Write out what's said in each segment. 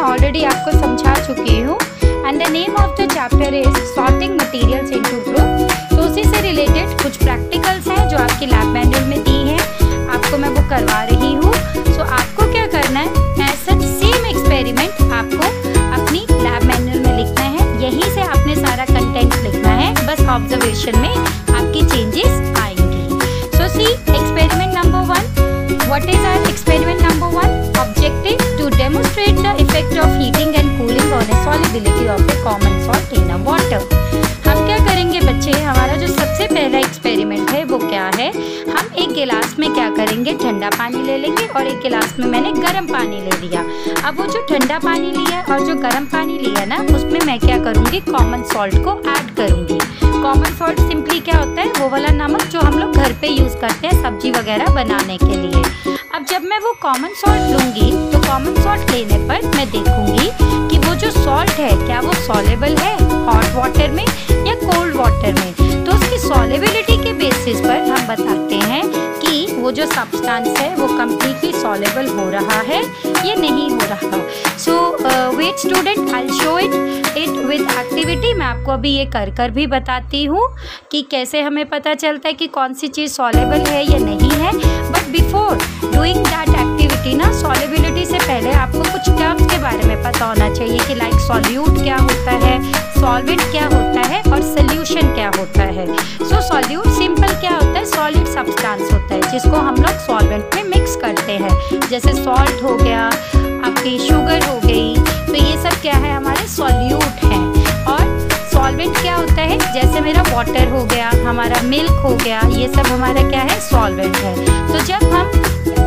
Already आपको समझा चुकी हूँ। And the name of the chapter is sorting materials into group. तो उसी से रिलेटेड कुछ प्रैक्टिकल्स हैं जो आपकी लैब मैनुअल में दी है, आपको मैं वो करवा रही हूँ। सो आपको क्या करना है, ऐसा सेम एक्सपेरिमेंट आपको अपनी लैब मैनुअल में लिखना है। यहीं से आपने सारा कंटेंट लिखना है, बस ऑब्जर्वेशन में आपकी चेंजेस आएंगी। So see experiment number 1। What is our experiment number 1? Objective to demonstrate the effect of heating and cooling on a solubility of a common salt in a water. हम क्या करेंगे बच्चे, हमारा जो सबसे पहला एक्सपेरिमेंट है वो क्या है, हम एक गिलास में क्या करेंगे, ठंडा पानी ले लेंगे और एक गिलास में मैंने गर्म पानी ले लिया। अब वो जो ठंडा पानी लिया और जो गर्म पानी लिया ना, उसमें मैं क्या करूँगी, कॉमन सॉल्ट को ऐड करूँगी। कॉमन सॉल्ट सिंपली क्या होता है, वो वाला नमक जो हम लोग घर पे यूज़ करते हैं सब्जी वगैरह बनाने के लिए। अब जब मैं वो कॉमन सॉल्ट लूँगी तो कॉमन सॉल्ट लेने पर मैं देखूँगी कि वो जो सॉल्ट है क्या वो सॉलेबल है हॉट वाटर में या कोल्ड वाटर में। तो उसकी सॉलेबिलिटी के बेसिस पर हम बताते हैं कि वो जो सब्सटेंस है वो कम्प्लीटली सॉलेबल हो रहा है या नहीं हो रहा। So wait student, I show it with activity. मैं आपको अभी ये कर भी बताती हूँ कि कैसे हमें पता चलता है कि कौन सी चीज़ सॉलेबल है या नहीं है। But before doing that activity ना, सॉलेबिलिटी से पहले आपको कुछ टर्म्स के बारे में पता होना चाहिए कि लाइक सॉल्यूट क्या होता है, सॉल्वेंट क्या होता है और सोल्यूशन क्या होता है। सो सॉल्यूट सिंपल क्या होता है, सॉलिड सब्सटेंस होता है जिसको हम लोग सॉल्वेंट में मिक्स करते हैं। जैसे सॉल्ट हो गया, आपकी शुगर हो गई, तो ये सब क्या है, हमारे सॉल्यूट हैं। और सॉल्वेंट क्या होता है, जैसे मेरा वाटर हो गया, हमारा मिल्क हो गया, ये सब हमारा क्या है, सॉल्वेंट है। तो जब हम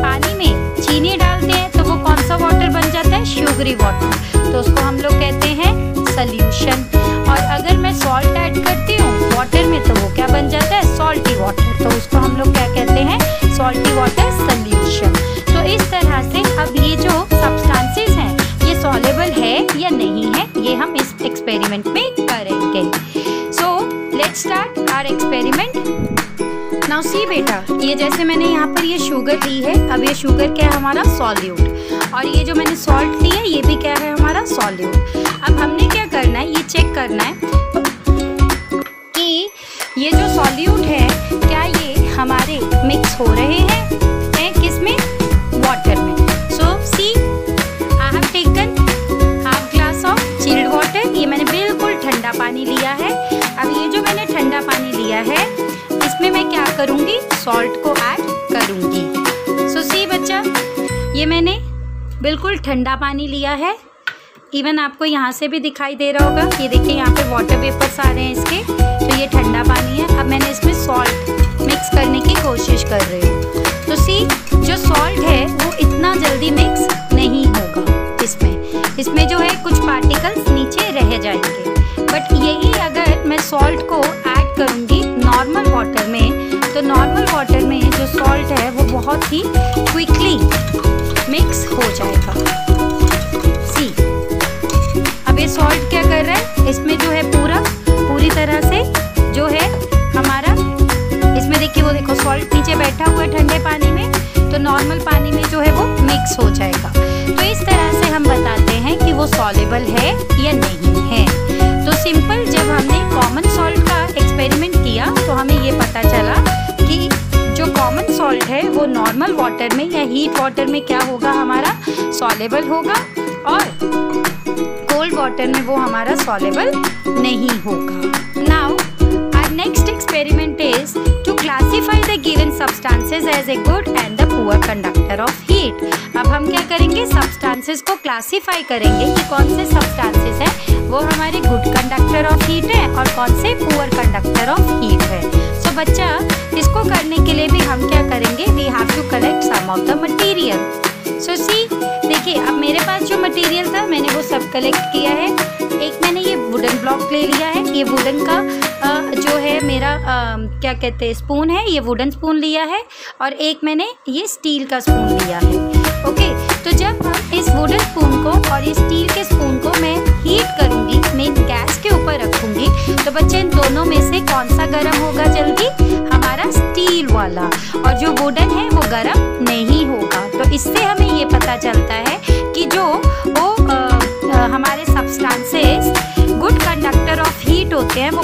पानी में चीनी डालते हैं तो वो कौन सा वाटर बन जाता है, शुगरी वाटर, तो उसको हम लोग कहते हैं सॉल्यूशन। और अगर मैं सॉल्ट ऐड करती हूँ वाटर में तो वो क्या बन जाता है, सॉल्टी वाटर, तो उसको हम लोग क्या कहते हैं, सॉल्टी वाटर सॉल्यूशन। तो इस तरह से अब ये जो सब्सटेंसेस हैं ये सॉलेबल है या नहीं है, ये हम इस एक्सपेरिमेंट में करेंगे। So let's start our experiment. Now see बेटा, ये जैसे मैंने यहाँ पर ये शुगर ली है, अब ये शुगर क्या है, हमारा सॉल्यूट, और ये जो मैंने सॉल्ट ली है ये भी क्या है, हमारा सॉल्यूट। अब हमने क्या करना है, ये चेक करना है कि ये जो सॉल्यूट है क्या ये हमारे मिक्स हो रहे हैं किसमें, वाटर में। So see I have taken half glass of chilled water, ये मैंने बिल्कुल ठंडा पानी लिया है। अब ये जो मैंने ठंडा पानी लिया है इसमें मैं क्या करूँगी, सॉल्ट को ऐड करूँगी। सो सी बच्चा, ये मैंने बिल्कुल ठंडा पानी लिया है, इवन आपको यहाँ से भी दिखाई दे रहा होगा, ये देखिए यहाँ पे वाटर वेपर्स आ रहे हैं इसके, तो ये ठंडा पानी है। अब मैंने इसमें सॉल्ट मिक्स करने की कोशिश कर रही हूँ। तो सी जो सॉल्ट है वो इतना जल्दी मिक्स नहीं होगा, इसमें जो है कुछ पार्टिकल्स नीचे रह जाएंगे। बट यही अगर मैं सॉल्ट को ऐड करूँगी नॉर्मल वाटर में, तो नॉर्मल वाटर में जो सॉल्ट है वो बहुत ही क्विकली मिक्स हो जाएगा। सी अब ये सॉल्ट क्या कर रहा है, इसमें जो है पूरी तरह से जो है हमारा, इसमें देखिए वो देखो सॉल्ट नीचे बैठा हुआ है ठंडे पानी में, तो नॉर्मल पानी में जो है वो मिक्स हो जाएगा। तो इस तरह से हम बताते हैं कि वो सॉलेबल है या नहीं है। तो सिंपल, जब हमने कॉमन सॉल्ट का एक्सपेरिमेंट किया तो हमें ये पता चला कि जो कॉमन सॉल्ट है वो नॉर्मल वाटर में या हीट वाटर में क्या होगा, हमारा सॉलेबल होगा, और कोल्ड वाटर में वो हमारा सॉलेबल नहीं होगा। Now our next experiment is to classify the given substances as a good and the poor conductor of heat. अब हम क्या करेंगे, सब्सटेंसेस को क्लासिफाई करेंगे कि कौन से सब्सटेंसेस हैं वो हमारे गुड कंडक्टर ऑफ हीट है और कौन से पुअर कंडक्टर ऑफ हीट है। सो बच्चा, इसको करने के लिए भी हम क्या करेंगे, we have to collect some of the material. So see देखिए, अब मेरे पास जो मटेरियल था मैंने वो सब कलेक्ट किया है। एक मैंने ये वुडन ब्लॉक ले लिया है, ये वुडन का जो है मेरा क्या कहते हैं स्पून है, ये वुडन स्पून लिया है, और एक मैंने ये स्टील का स्पून लिया है। ओके, तो जब हम इस वुडन स्पून को और इस स्टील के स्पून को मैं हीट करूँगी, मैं गैस के ऊपर रखूँगी, तो बच्चे इन दोनों में से कौन सा गर्म होगा जल्दी, हमारा स्टील वाला, और जो वुडन है वो गर्म नहीं होगा। तो इससे हमें ये पता चलता है कि जो वो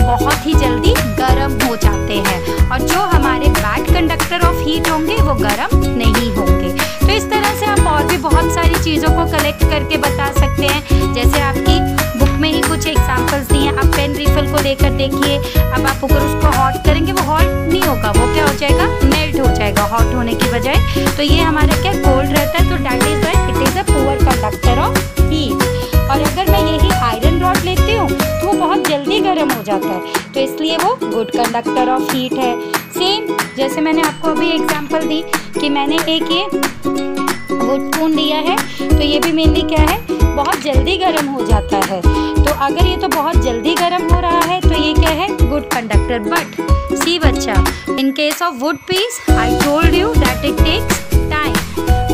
बहुत ही जल्दी गर्म हो जाते हैं और जो हमारे बैड कंडक्टर ऑफ हीट होंगे वो गर्म नहीं होंगे। तो इस तरह से आप और भी बहुत सारी चीज़ों को कलेक्ट करके बता सकते हैं। जैसे आपकी बुक में ही कुछ एग्जाम्पल्स दिए हैं, आप पेन रिफिल को लेकर देखिए। अब आप अगर उसको हॉट करेंगे वो हॉट नहीं होगा, वो क्या हो जाएगा, मेल्ट हो जाएगा हॉट होने की बजाय। तो ये हमारा क्या कोल्ड रहता है, तो that is why it is a poor conductor of heat. और अगर मैं यही आयरन रॉड लेती हूँ तो वो बहुत जल्दी गर्म हो जाता है, तो इसलिए वो गुड कंडक्टर ऑफ हीट है। सेम जैसे मैंने आपको अभी एग्जांपल दी कि मैंने एक ये वुड स्पून लिया है, तो ये भी मेनली क्या है, बहुत जल्दी गर्म हो जाता है। तो अगर ये तो बहुत जल्दी गर्म हो रहा है तो ये क्या है, गुड कंडक्टर। बट सी बच्चा, in case of wood piece I told you that it takes time,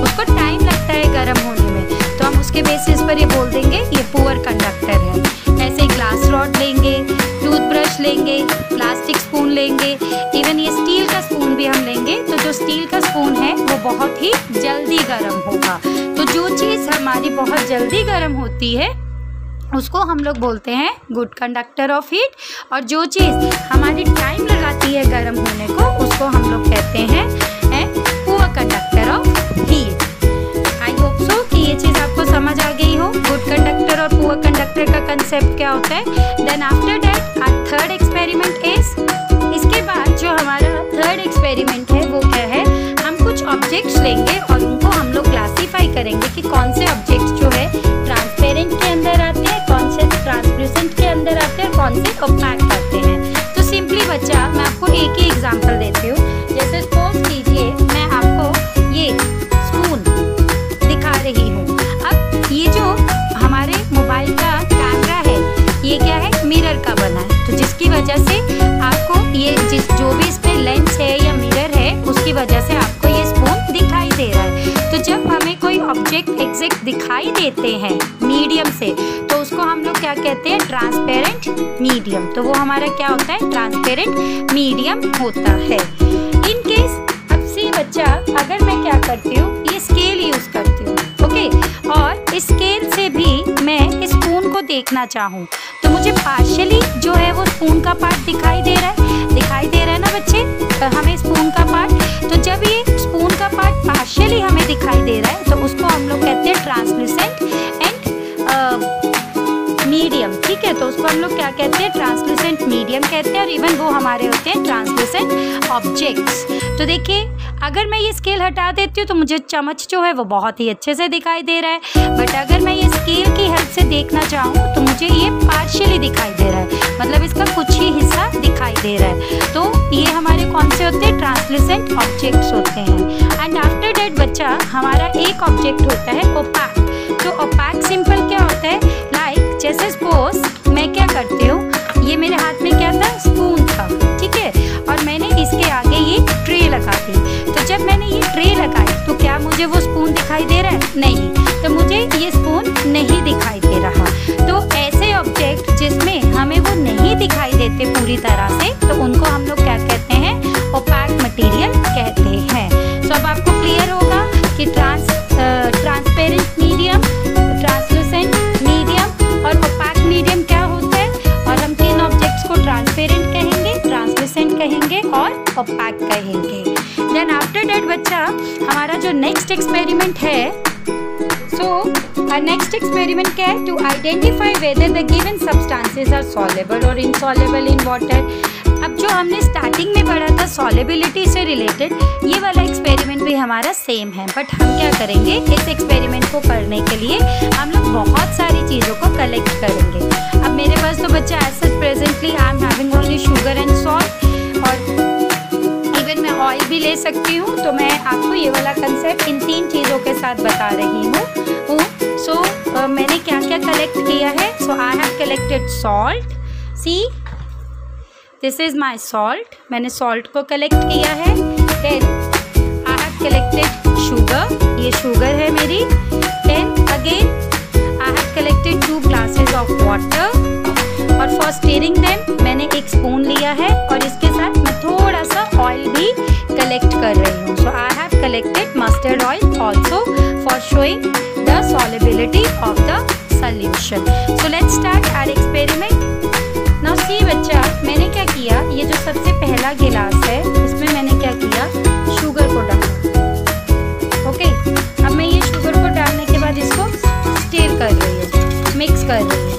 उसको टाइम लगता है गर्म होने में, तो हम उसके बेसिस पर ये बोल देंगे ये पुअर कंडक्टर है। ऐसे ग्लास रॉड लेंगे, टूथब्रश लेंगे, प्लास्टिक स्पून लेंगे, इवन ये स्टील का स्पून भी हम लेंगे, तो जो स्टील का स्पून है वो बहुत ही जल्दी गर्म होगा। तो जो चीज़ हमारी बहुत जल्दी गर्म होती है उसको हम लोग बोलते हैं गुड कंडक्टर ऑफ हीट, और जो चीज़ हमारी टाइम लगाती है गर्म होने को उसको हम लोग कहते हैं poor conductor of heat. I hope so कि ये चीज़ आपको समझ आ गई हो, गुड कंडक्टर और पुअर कंडक्टर का कंसेप्ट क्या होता है। Then after that our third experiment is, इसके बाद जो हमारा थर्ड एक्सपेरिमेंट है वो क्या है, हम कुछ ऑब्जेक्ट्स लेंगे और उनको हम लोग क्लासीफाई करेंगे कि कौन से ऑब्जेक्ट्स जो है ट्रांसपेरेंट के अंदर आते हैं, कौन से ट्रांसलूसेंट के अंदर आते हैं, कौन से ओपैक आते हैं। तो सिंपली बच्चा मैं आपको एक ही एग्जांपल देती हूँ। जैसे सपोज कीजिए मैं आपको ये स्पून दिखा रही हूँ। अब ये जो हमारे मोबाइल का कैमरा है ये क्या है, मिरर का बना है, तो जिसकी वजह से आपको ये जो भी इस पे लेंस है या मिरर है उसकी वजह से आपको ये स्पून दिखाई दे रहा है। तो जब हमें कोई ऑब्जेक्ट एग्जैक्ट दिखाई देते हैं मीडियम से तो उसको हम लोग क्या कहते हैं, ट्रांसपेरेंट मीडियम। तो वो हमारा क्या होता है, ट्रांसपेरेंट मीडियम होता है। इन केस अब सी बच्चा, अगर मैं क्या करती हूँ, ये स्केल यूज करती हूँ, ओके, और इस स्केल से भी मैं इस स्पून को देखना चाहूँ तो मुझे पार्शियली जो है वो स्पून का पार्ट दिखाई दे रहा है ना बच्चे, हमें स्पून का पार्ट। तो जब ये स्पून का पार्ट पार्शियली हमें दिखाई दे रहा है तो उसको हम लोग कहते हैं ट्रांसलूसेंट एंड मीडियम, ठीक है। तो उसको हम लोग क्या कहते हैं, ट्रांसलूसेंट मीडियम कहते हैं, और इवन वो हमारे होते हैं ट्रांसलूसेंट ऑब्जेक्ट्स। तो देखिए अगर मैं ये स्केल हटा देती हूँ तो मुझे चम्मच जो है वो बहुत ही अच्छे से दिखाई दे रहा है, बट अगर मैं ये स्केल की हेल्प से देखना चाहूँ तो मुझे ये पार्शियली दिखाई दे रहा है, मतलब इसका कुछ ही हिस्सा दिखाई दे रहा है। तो ये हमारे कौन से होते हैं, ट्रांसलूसेंट ऑब्जेक्ट्स होते हैं। एंड आफ्टर दैट बच्चा हमारा एक ऑब्जेक्ट होता है ओपैक। तो ओपैक सिंपल क्या होता है, लाइक जैसे सपोज मैं क्या करती हूँ, ये मेरे हाथ में क्या था, स्पून था, ठीक है, और मैंने इसके आगे ये ट्रे लगा दी। तो जब मैंने ये ट्रे लगाई तो क्या मुझे वो स्पून दिखाई दे रहा है, नहीं, तो मुझे ये स्पून नहीं दिखाई दे रहा। तो ऐसे ऑब्जेक्ट जिसमें हमें वो नहीं दिखाई देते पूरी तरह से तो उनको हम लोग क्या कहते हैं, ओपैक मटेरियल कहते हैं। तो अब आपको क्लियर होगा कि ट्रांसपेरेंट मीडियम, ट्रांसलूसेंट मीडियम और ओपैक मीडियम क्या होता है, और हम किन ऑब्जेक्ट्स को ट्रांसपेरेंट कहेंगे, ट्रांसलूसेंट कहेंगे और ओपैक कहेंगे। देन आफ्टर दैट बच्चा हमारा जो नेक्स्ट एक्सपेरिमेंट है, नेक्स्ट एक्सपेरिमेंट क्या है, to identify whether the given substances are soluble और इनसॉल्युबल इन वाटर। अब जो हमने स्टार्टिंग में पढ़ा था सॉल्युबिलिटी से रिलेटेड, ये वाला एक्सपेरिमेंट भी हमारा सेम है, बट हम क्या करेंगे, इस एक्सपेरिमेंट को करने के लिए हम लोग बहुत सारी चीज़ों को कलेक्ट करेंगे। अब मेरे पास तो बच्चा as such presently I am having only sugar and salt, और इवन मैं ऑयल भी ले सकती हूँ। तो मैं आपको ये वाला कंसेप्ट इन 3 चीज़ों के साथ बता रही हूँ। सो मैंने क्या क्या कलेक्ट किया है, so I have collected salt, see this is my salt, मैंने सॉल्ट को कलेक्ट किया है। Then I have collected sugar, ये शुगर है मेरी। Then again I have collected 2 glasses of water, और फॉर स्टीरिंग देम मैंने एक स्पून लिया है, और इसके साथ मैं थोड़ा सा ऑयल भी कलेक्ट कर रही हूँ। So I have collected mustard oil also for showing the solubility of the solution. So let's start our experiment. Now see बच्चा, किया, ये जो सबसे पहला गिलास है इसमें मैंने क्या किया, शुगर को डाला। ओके, अब मैं ये शुगर को डालने के बाद इसको स्टिर कर रही हूँ, मिक्स कर रही हूँ।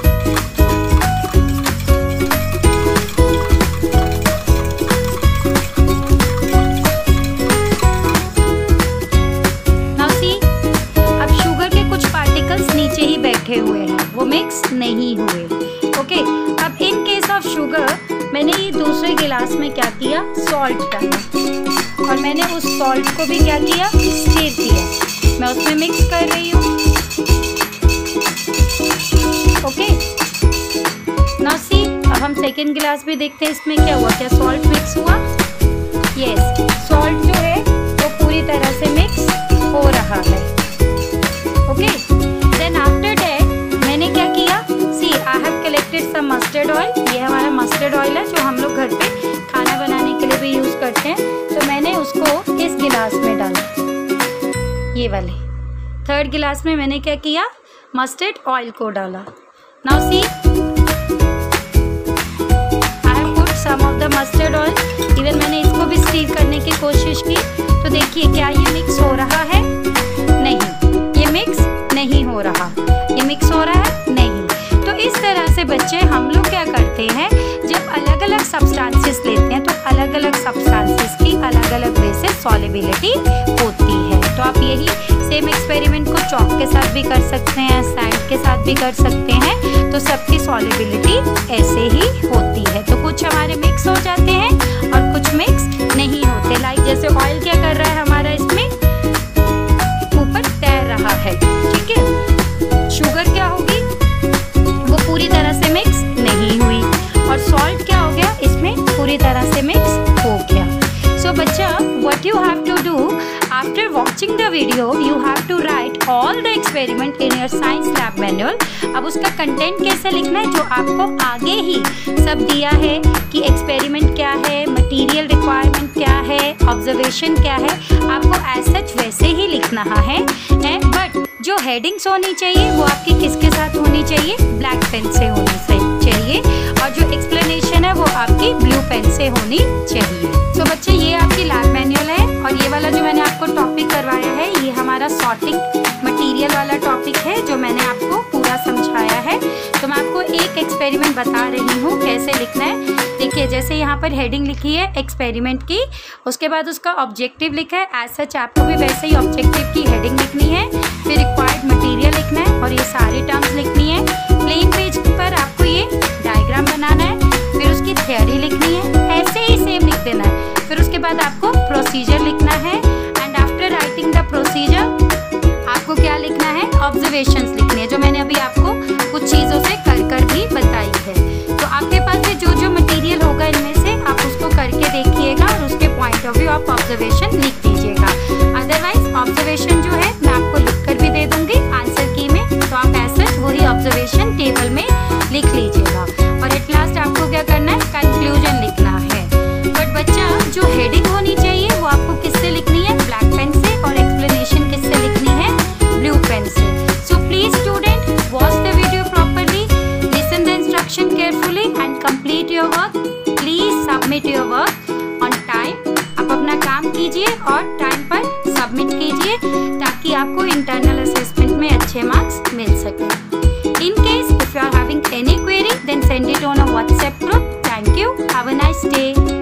नीचे ही बैठे हुए हैं, वो मिक्स नहीं हुए। ओके, अब इन केस ऑफ शुगर मैंने ये दूसरे गिलास में क्या किया, सॉल्ट डाला और मैंने उस सॉल्ट को भी क्या किया, स्टिर किया। मैं उसमें मिक्स कर रही हूँ। ओके, नाउ सी, अब हम सेकेंड गिलास भी देखते हैं इसमें क्या हुआ, क्या सॉल्ट मिक्स हुआ। यस, सॉल्ट जो है वो पूरी तरह से मिक्स हो रहा है। ओके, सम मस्टर्ड ऑयल, ये हमारा मस्टर्ड ऑयल है जो हम लोग घर पे खाना बनाने के लिए भी यूज करते हैं। तो मैंने उसको इस गिलास में डाला, ये वाले थर्ड गिलास में मैंने क्या किया, मस्टर्ड ऑयल को डाला। Now see, I have put some of the mustard oil. Even मैंने इसको भी स्टीर करने की कोशिश की। तो देखिए, क्या ये मिक्स हो रहा है? नहीं, ये मिक्स नहीं हो रहा। ये मिक्स हो रहा है? नहीं। तो इस तरह से बच्चे हम लोग क्या करते हैं, जब अलग अलग सब्सटेंसेस लेते हैं तो अलग अलग सब्सटेंसेस की अलग अलग वे से सॉल्युबिलिटी होती है। तो आप यही सेम एक्सपेरिमेंट को चॉक के साथ भी कर सकते हैं, सैंड के साथ भी कर सकते हैं। तो सबकी सॉल्युबिलिटी ऐसे ही होती है। तो कुछ हमारे मिक्स हो जाते हैं और कुछ मिक्स नहीं होते। लाइक जैसे ऑयल क्या कर रहा है हमारा, इसमें ऊपर तैर रहा है। ठीक है, शुगर क्या होगी, वो पूरी तरह से मिक्स नहीं हुई। और सॉल्ट क्या हो गया, इसमें पूरी तरह से मिक्स हो गया। सो बच्चा, what you have to do after watching the video, you have to write all the experiment in your science lab manual. अब उसका कंटेंट कैसे लिखना है, जो आपको आगे ही सब दिया है कि एक्सपेरिमेंट क्या है, मटेरियल रिक्वायरमेंट क्या है, ऑब्जर्वेशन क्या है, आपको एज सच वैसे ही लिखना है। बट जो हेडिंग्स होनी चाहिए वो आपकी किसके साथ होनी चाहिए, ब्लैक पेन से होनी चाहिए। और जो एक्सप्लेनेशन है वो आपकी ब्लू पेन से होनी चाहिए। तो बच्चे, ये आपकी लैब मैनुअल है और ये वाला जो मैंने आपको टॉपिक करवाया है, ये हमारा सॉर्टिंग मटेरियल वाला टॉपिक है जो मैंने आपको पूरा समझाया है। तो मैं आपको एक एक्सपेरिमेंट बता रही हूँ कैसे लिखना है। देखिए, जैसे यहाँ पर हेडिंग लिखी है एक्सपेरिमेंट की, उसके बाद उसका ऑब्जेक्टिव लिखा है। एज सच आपको भी वैसे ही ऑब्जेक्टिव की हेडिंग लिखनी है, फिर रिक्वायर्ड मटेरियल लिखना है और ये सारी टर्म्स लिखनी है। प्लेन पेज पर आपको ये डायग्राम बनाना है, फिर उसकी थ्योरी लिखनी है, ऐसे ही सेम लिख देना है। फिर उसके बाद आपको प्रोसीजर लिखना है and after writing the procedure आपको क्या लिखना है, ऑब्जर्वेशंस लिखनी है, जो मैंने अभी आपको कुछ चीज़ों से कर भी बताई है। तो आपके पास से जो जो मटेरियल होगा इनमें से आप उसको करके देखिएगा और उसके पॉइंट ऑफ व्यू आप ऑब्जर्वेशन लिख दीजिएगा। अदरवाइज ऑब्जर्वेशन जो है मैं आपको लिख कर भी दे दूंगी आंसर की में, तो आप ऐसे वही ऑब्जर्वेशन टेबल में लिख लीजिएगा। और एट लास्ट आपको क्या करना है, कंक्लूजन लिखना है। बट बच्चा, जो हेडिंग होनी चाहिए वो आपको किससे लिखनी है, ब्लैक पेन से, और एक्सप्लेनेशन किससे लिखनी है, ब्लू पेन से। So please student, watch the video properly, listen the instruction carefully and complete your work. Please submit your work on time. आप अपना काम कीजिए और टाइम पर सबमिट कीजिए ताकि आपको इंटरनल असेसमेंट में अच्छे मार्क्स मिल सके। In case if you are having any query, then send it on a WhatsApp group. Thank you. Have a nice day.